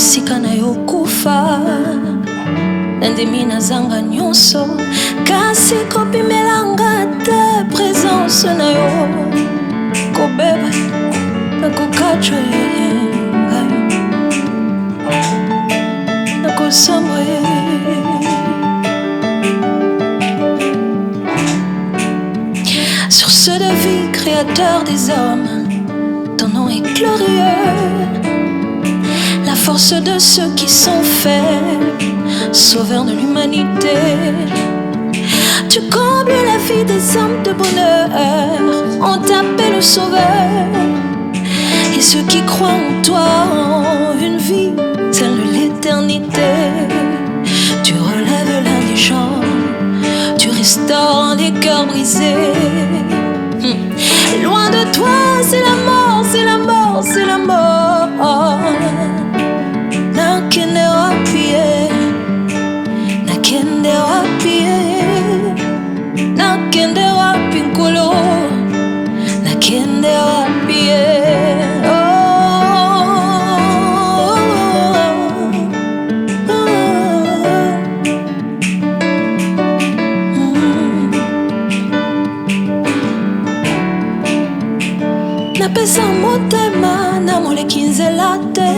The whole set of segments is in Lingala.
mosika na yo kufa nandimi nazanga nyonso kasi kopimelanga te présence na yo kobeba nakokatwa ngai nakosambwa sur ce de vie créateur des hommes, ton nom est glorieux, la force de ceux qui sont faibles, sauveur de l'humanité. Tu combles la vie des hommes de bonheur, on t'appelle le sauveur. Et ceux qui croient en toi ont une vie telle l'éternité. Tu relèves l'indigent, tu restaures les cœurs brisés. Loin de toi, c'est la mort, c'est la mort, c'est la mort. Nakende wapie, nakende wapie, nakende wapinkolo, nakende wapie. Napesa motema na moleki nzela te,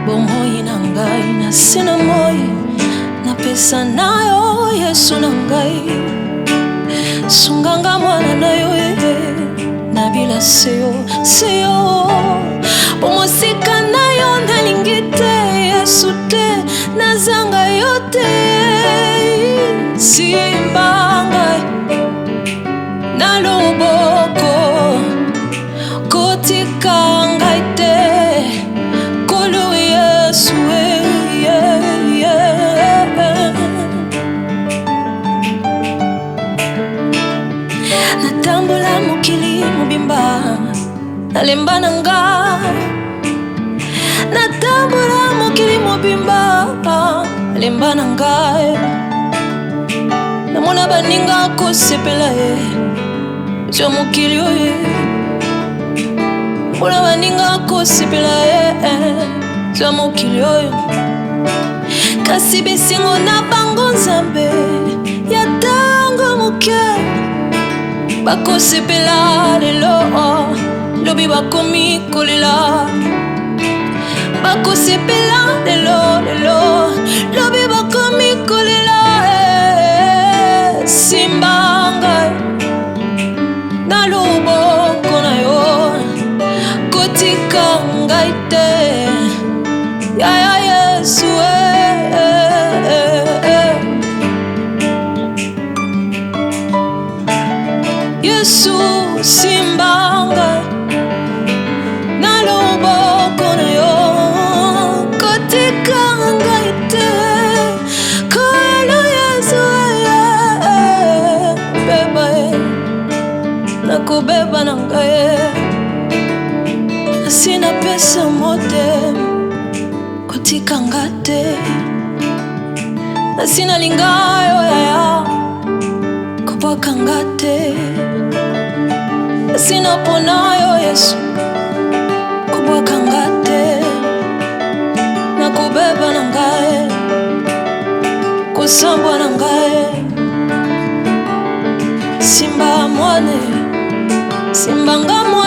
bomoi na ngai na sina moi, napesa na yo Yesu na ngai. Sunganga mwana na yo nabila seyo seyo, bomosika na yo nalingi te Yesu te, nazanga yo te. Simba ngai na loboko kotika ngai te, kolo Yesu natambola mokili mobimba nalemba na ngai, natambola mokili mobimba nalemba na ngai. Namona baninga kosepela zwa mokili oyo, namona baninga kosepela zwa mokili oyo, kasi besingo na bango nzambe ya tango moke bakosepela lelo, lobi bakomi kolela. Bakosepela lelo lelo, lobi bakomi kolela. Simba ngai na loboko na yo, kotika ngai te ya Yesu Yesu. Simba ngai na loboko na yo, kotika ngai te kolo Yesu beba nakobeba na ngai, sina pesa motema kotika ngai te, sina lingayo yaya kobwaka ngai te, sina ponayo Yesu kobwaka ngai te, nakobeba na ngai, kosambwa na ngai. Simba mwane, simba ngamo